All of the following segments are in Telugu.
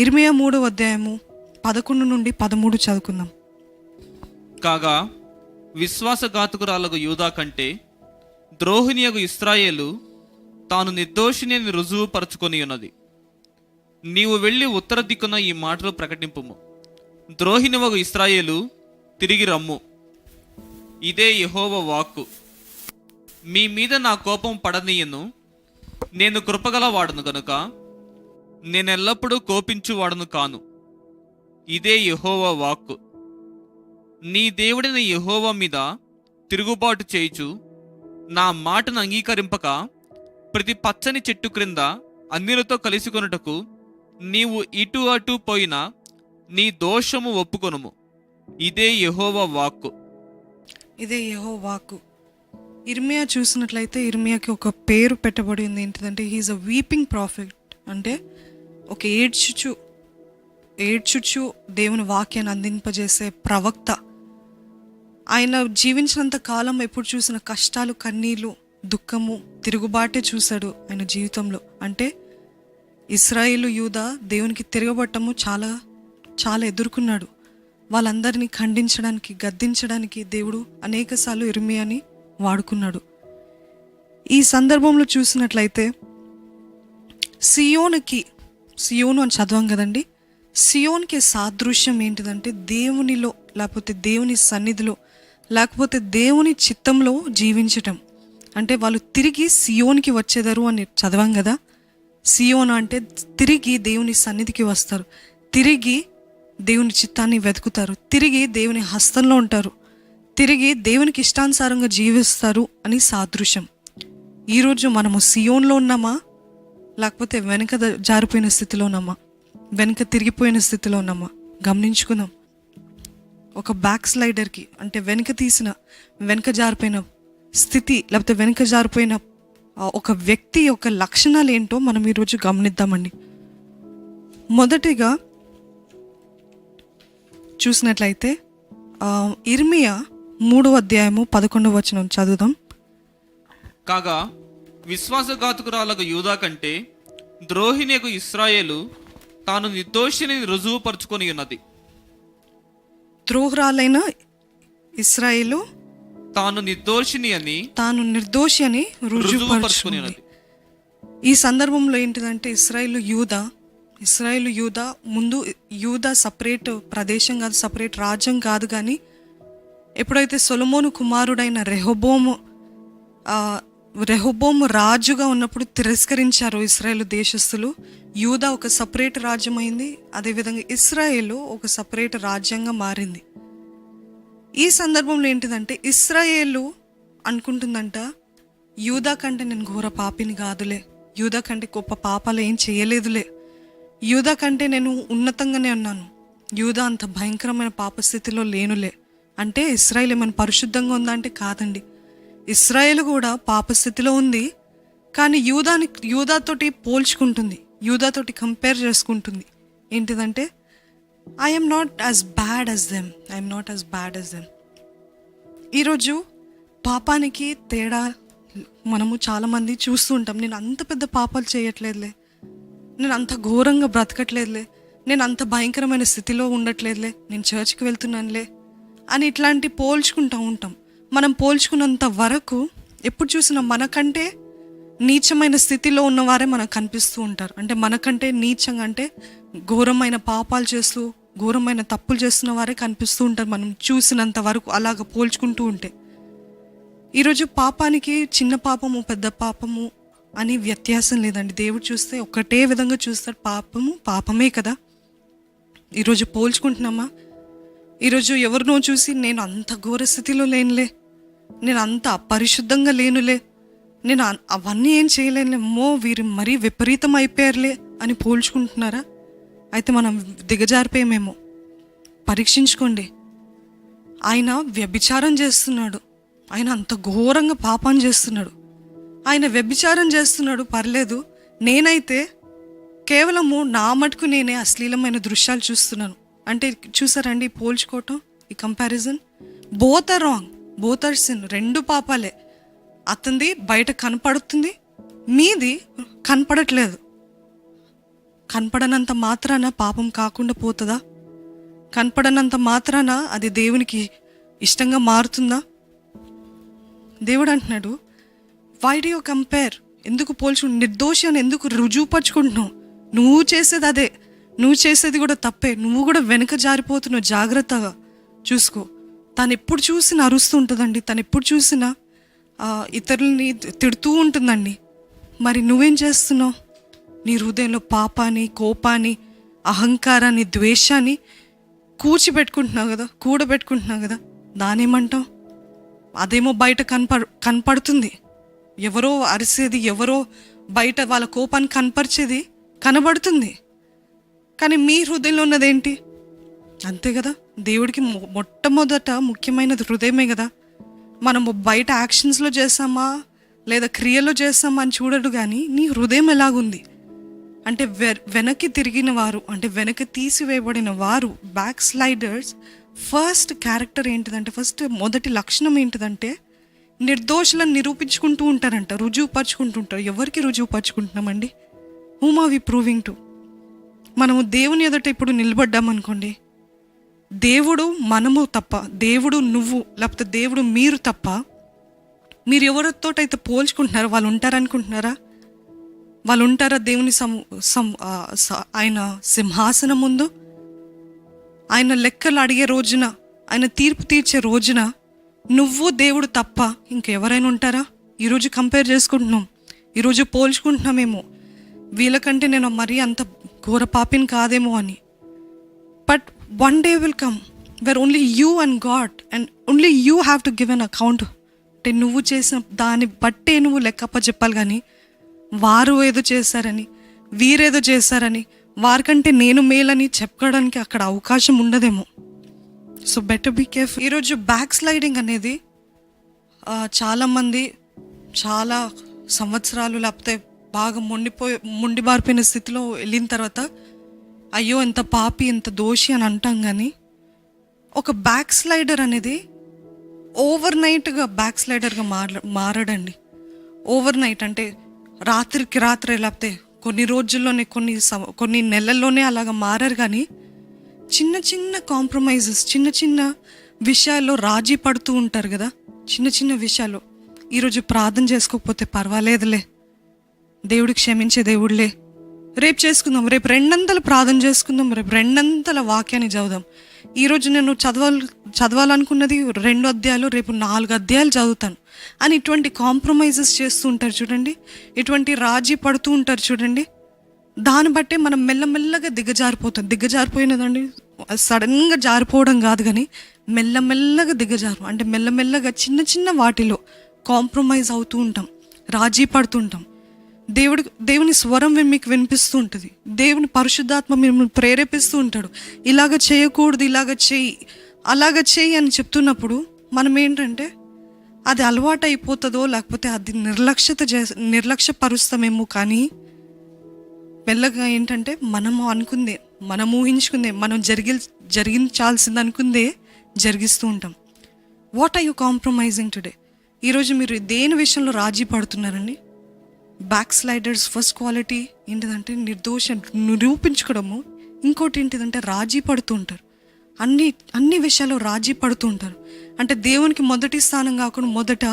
ఇర్మియా 3వ అధ్యాయము 11 నుండి 13 చదువుకుందాం. కాగా విశ్వాసఘాతకురాలకు యూదా కంటే ద్రోహిణియగు ఇశ్రాయేలు తాను నిర్దోషిని అని రుజువు పరచుకొని ఉన్నది. నీవు వెళ్ళి ఉత్తర దిక్కున ఈ మాటలు ప్రకటింపుము. ద్రోహిణివగు ఇశ్రాయేలు, తిరిగి రమ్ము, ఇదే యెహోవా వాక్కు. మీ మీద నా కోపం పడనీయను, నేను కృపగల వాడను గనుక నేనెల్లప్పుడూ కోపించువాడను కాను. ఇదే యెహోవా వాక్కు. నీ దేవుడైన యెహోవా మీద తిరుగుబాటు చేయుచు నా మాటను అంగీకరింపక ప్రతి పచ్చని చెట్టు క్రింద అన్యులతో కలిసికొనుటకు నీవు ఇటు అటు పోయినా నీ దోషము ఒప్పుకొనుము. ఇదే యెహోవా వాక్కు. ఇదే యెహోవా వాక్కు. ఇర్మియా చూసినట్లయితే ఇర్మియాకి ఒక పేరు పెట్టబడింది. ఏంటిదంటే హీఈస్ అ వీపింగ్ ప్రాఫిట్. అంటే ఒక ఏడ్చుచు దేవుని వాక్యాన్ని అందింపజేసే ప్రవక్త. ఆయన జీవించినంత కాలం ఎప్పుడు చూసిన కష్టాలు, కన్నీళ్ళు, దుఃఖము, తిరుగుబాటే చూశాడు ఆయన జీవితంలో. అంటే ఇశ్రాయేలు, యూదా దేవునికి తిరగబట్టము చాలా చాలా ఎదుర్కొన్నాడు. వాళ్ళందరినీ ఖండించడానికి, గద్దించడానికి దేవుడు అనేకసార్లు ఇర్మియాని వాడుకున్నాడు. ఈ సందర్భంలో చూసినట్లయితే సియోను అని చదవం కదండి. సియోన్కి సాదృశ్యం ఏంటిదంటే దేవునిలో, లేకపోతే దేవుని సన్నిధిలో, లేకపోతే దేవుని చిత్తంలో జీవించటం. అంటే వాళ్ళు తిరిగి సియోన్కి వచ్చేదారు అని చదవం కదా. సియోన్ అంటే తిరిగి దేవుని సన్నిధికి వస్తారు, తిరిగి దేవుని చిత్తాన్ని వెతుకుతారు, తిరిగి దేవుని హస్తంలో ఉంటారు, తిరిగి దేవునికి ఇష్టానుసారంగా జీవిస్తారు అని సాదృశ్యం. ఈరోజు మనము సియోన్లో ఉన్నామా, లేకపోతే వెనక జారిపోయిన స్థితిలో ఉన్నామా, వెనక తిరిగిపోయిన స్థితిలో ఉన్నామా గమనించుకుందాం. ఒక బ్యాక్ స్లైడర్కి అంటే వెనక జారిపోయిన స్థితి, లేకపోతే వెనక జారిపోయిన ఒక వ్యక్తి యొక్క లక్షణాలు ఏంటో మనం ఈరోజు గమనిద్దామండి. మొదటిగా చూసినట్లయితే ఇర్మియా 3వ అధ్యాయము 11వ వచనం చదువుదాం. కాగా విశ్వాసఘాతకురాలకు యూదా కంటే ద్రోహిణియగు ఇశ్రాయేలు తాను నిర్దోషిని రుజువు పరుచుకొని ఉన్నది. ద్రోహురాలైన ఇశ్రాయేలు తాను నిర్దోషి అని రుజువుపరుచుకొని ఉన్నది. ఈ సందర్భంలో ఏంటిదంటే ఇశ్రాయేలు యూదా ముందు యూదా సపరేట్ ప్రదేశం కాదు, సపరేట్ రాజ్యం కాదు. కానీ ఎప్పుడైతే సొలొమోను కుమారుడైన రెహోబోము రాజుగా ఉన్నప్పుడు తిరస్కరించారు ఇశ్రాయేలు దేశస్థులు. యూదా ఒక సపరేట్ రాజ్యం అయింది, అదేవిధంగా ఇశ్రాయేలు ఒక సపరేట్ రాజ్యంగా మారింది. ఈ సందర్భంలో ఏంటిదంటే ఇశ్రాయేలు అనుకుంటుందంట, యూదా కంటే నేను ఘోర పాపిని కాదులే, యూదా కంటే గొప్ప పాపాలు ఏం చేయలేదులే, యూదా కంటే నేను ఉన్నతంగానే ఉన్నాను, యూదా అంత భయంకరమైన పాపస్థితిలో లేనులే. అంటే ఇశ్రాయేల్ ఏమైనా పరిశుద్ధంగా ఉందా అంటే కాదండి. ఇశ్రాయేల్ కూడా పాపస్థితిలో ఉంది. కానీ యూదాతోటి పోల్చుకుంటుంది, యూదాతోటి కంపేర్ చేసుకుంటుంది. ఏంటిదంటే I'm not as bad as them. ఈరోజు పాపానికి తేడా మనము చాలామంది చూస్తూ ఉంటాం. నేను అంత పెద్ద పాపాలు చేయట్లేదులే, నేను అంత ఘోరంగా బ్రతకట్లేదులే, నేను అంత భయంకరమైన స్థితిలో ఉండట్లేదులే, నేను చర్చ్కి వెళ్తున్నానులే అని ఇట్లాంటి పోల్చుకుంటూ ఉంటాం. మనం పోల్చుకున్నంత వరకు ఎప్పుడు చూసినా మనకంటే నీచమైన స్థితిలో ఉన్నవారే మనకు కనిపిస్తూ ఉంటారు. అంటే మనకంటే నీచంగా, అంటే ఘోరమైన పాపాలు చేస్తూ, ఘోరమైన తప్పులు చేస్తున్న వారే కనిపిస్తూ ఉంటారు మనం చూసినంత వరకు అలాగ పోల్చుకుంటూ ఉంటే. ఈరోజు పాపానికి చిన్న పాపము, పెద్ద పాపము అని వ్యత్యాసం లేదండి. దేవుడు చూస్తే ఒకటే విధంగా చూస్తాడు. పాపమే కదా. ఈరోజు పోల్చుకుంటున్నామా? ఈరోజు ఎవరినో చూసి నేను అంత ఘోర స్థితిలో లేనులే, నేను అంత అపరిశుద్ధంగా లేనులే, నేను అవన్నీ ఏం చేయలేనులేమో, వీరు మరీ విపరీతం అయిపోయారులే అని పోల్చుకుంటున్నారా? అయితే మనం దిగజారిపోయామేమో. పరీక్షించుకోండి. ఆయన వ్యభిచారం చేస్తున్నాడు, ఆయన అంత ఘోరంగా పాపం చేస్తున్నాడు, ఆయన వ్యభిచారం చేస్తున్నాడు, పర్లేదు. నేనైతే కేవలము నా మటుకు నేనే అశ్లీలమైన దృశ్యాలు చూస్తున్నాను. అంటే చూసారండి పోల్చుకోవటం, ఈ comparison. Both are wrong, both are sin. రెండు పాపాలే. అతనిది బయట కనపడుతుంది, మీది కనపడట్లేదు. కనపడనంత మాత్రాన పాపం కాకుండా పోతుందా? కనపడనంత మాత్రాన అది దేవునికి ఇష్టంగా మారుతుందా? దేవుడు అంటున్నాడు, వై డు యూ కంపేర్? ఎందుకు పోల్చు? నిర్దోషి అని ఎందుకు రుజువుపరుచుకుంటున్నావు? నువ్వు చేసేది అదే, నువ్వు చేసేది కూడా తప్పే, నువ్వు కూడా వెనక జారిపోతున్నావు. జాగ్రత్తగా చూసుకో. తను ఎప్పుడు చూసినా అరుస్తూ ఉంటుందండి, తను ఎప్పుడు చూసినా ఇతరులని తిడుతూ ఉంటుందండి. మరి నువ్వేం చేస్తున్నావు? నీ హృదయంలో పాపాన్ని, కోపాన్ని, అహంకారాన్ని, ద్వేషాన్ని కూర్చిపెట్టుకుంటున్నావు కదా, కూడబెట్టుకుంటున్నావు కదా. దానేమంటావు? అదేమో బయట కనపడుతుంది. ఎవరో అరిసేది, ఎవరో బయట వాళ్ళ కోపాన్ని కనపరిచేది కనబడుతుంది. కానీ మీ హృదయంలో ఉన్నదేంటి? అంతే కదా. దేవుడికి మొట్టమొదట ముఖ్యమైనది హృదయమే కదా. మనము బయట యాక్షన్స్లో చేస్తామా లేదా క్రియలో చేస్తామా అని చూడడు, కానీ నీ హృదయం ఎలాగుంది అంటే వెనక్కి తిరిగిన వారు, అంటే వెనక్కి తీసివేయబడిన వారు, బ్యాక్ స్లైడర్స్ ఫస్ట్ క్యారెక్టర్ ఏంటిదంటే, ఫస్ట్ మొదటి లక్షణం ఏంటిదంటే నిర్దోషులను నిరూపించుకుంటూ ఉంటారంట, రుజువుపరుచుకుంటూ ఉంటారు. ఎవరికి రుజువుపరుచుకుంటున్నామండి? Whom are we proving to? మనము దేవుని ఎదుట ఇప్పుడు నిలబడ్డామనుకోండి, దేవుడు మనము తప్ప, దేవుడు నువ్వు లేకపోతే దేవుడు మీరు తప్ప, మీరు ఎవరితోటైతే పోల్చుకుంటున్నారో వాళ్ళు ఉంటారనుకుంటున్నారా? వాళ్ళు ఉంటారా దేవుని ఆయన సింహాసనం ముందు? ఆయన లెక్కలు అడిగే రోజున, ఆయన తీర్పు తీర్చే రోజున నువ్వు దేవుడు తప్ప ఇంకెవరైనా ఉంటారా? ఈరోజు కంపేర్ చేసుకుంటున్నాం, ఈరోజు పోల్చుకుంటున్నామేమో, వీళ్ళకంటే నేను మరీ అంత ఘోర పాపిని కాదేమో అని. But one day will come wear only you and God and only you have to give an account. అంటే నువ్వు చేసిన దాన్ని బట్టే నువ్వు లెక్కప్ప చెప్పాలి, కానీ వారు ఏదో చేశారని, వీరేదో చేశారని, వారికంటే నేను మేలని చెప్పుకోవడానికి అక్కడ అవకాశం ఉండదేమో. So better be careful. ఈరోజు బ్యాక్ స్లైడింగ్ అనేది చాలామంది చాలా సంవత్సరాలు లేకపోతే బాగా మొండిబారిపోయిన స్థితిలో వెళ్ళిన తర్వాత అయ్యో ఎంత పాపి, ఎంత దోషి అని అంటాం, కానీ ఒక బ్యాక్ స్లైడర్ అనేది ఓవర్ నైట్గా బ్యాక్ స్లైడర్గా మారడండి. ఓవర్ నైట్ అంటే రాత్రికి రాత్రే లేకపోతే కొన్ని రోజుల్లోనే, కొన్ని నెలల్లోనే అలాగ మారారు. కానీ చిన్న చిన్న కాంప్రమైజెస్, చిన్న చిన్న విషయాల్లో రాజీ పడుతూ ఉంటారు కదా. చిన్న చిన్న విషయాల్లో ఈరోజు ప్రార్థన చేసుకోకపోతే పర్వాలేదులే, దేవుడు క్షమించే దేవుడులే, రేపు చేసుకుందాం, రేపు 200 ప్రార్థన చేసుకుందాం, రేపు 200 వాక్యాన్ని చదువుదాం. ఈరోజు నేను చదవాలనుకున్నది 2 అధ్యాయాలు, రేపు 4 అధ్యాయాలు చదువుతాను అని ఇటువంటి కాంప్రమైజెస్ చేస్తూ ఉంటారు చూడండి, ఇటువంటి రాజీ పడుతూ ఉంటారు చూడండి. దాన్ని బట్టే మనం మెల్లమెల్లగా దిగజారిపోతాం. దిగజారిపోయినదండి సడన్గా జారిపోవడం కాదు, కానీ మెల్లమెల్లగా అంటే మెల్లమెల్లగా చిన్న చిన్న వాటిలో కాంప్రమైజ్ అవుతూ ఉంటాం, రాజీ పడుతూ ఉంటాం. దేవుని స్వరం మీకు వినిపిస్తూ ఉంటుంది, దేవుని పరిశుద్ధాత్మ మిమ్మల్ని ప్రేరేపిస్తూ ఉంటాడు, ఇలాగ చేయకూడదు, ఇలాగ చెయ్యి, అలాగ చెయ్యి అని చెప్తున్నప్పుడు మనం ఏంటంటే అది అలవాటు అయిపోతుందో లేకపోతే అది నిర్లక్ష్యపరుస్తామేమో. కానీ మెల్లగా ఏంటంటే మనము అనుకుందే, మనం ఊహించుకుందే, మనం జరిగించాల్సింది అనుకుందే జరిగిస్తూ ఉంటాం. What are you compromising today? ఈరోజు మీరు దేని విషయంలో రాజీ పడుతున్నారండి? బ్యాక్ స్లైడర్స్ ఫస్ట్ క్వాలిటీ ఏంటిదంటే నిర్దోషం నిరూపించుకోవడము. ఇంకోటి ఏంటిదంటే రాజీ పడుతూ ఉంటారు, అన్ని విషయాల్లో రాజీ పడుతూ ఉంటారు. అంటే దేవునికి మొదటి స్థానం కాకుండా మొదట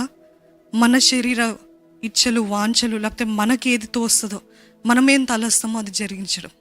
మన శరీర ఇచ్చలు, వాంఛలు, లేకపోతే మనకి ఏది తోస్తుందో, మనమేం తలస్తామో అది జరిగించడం.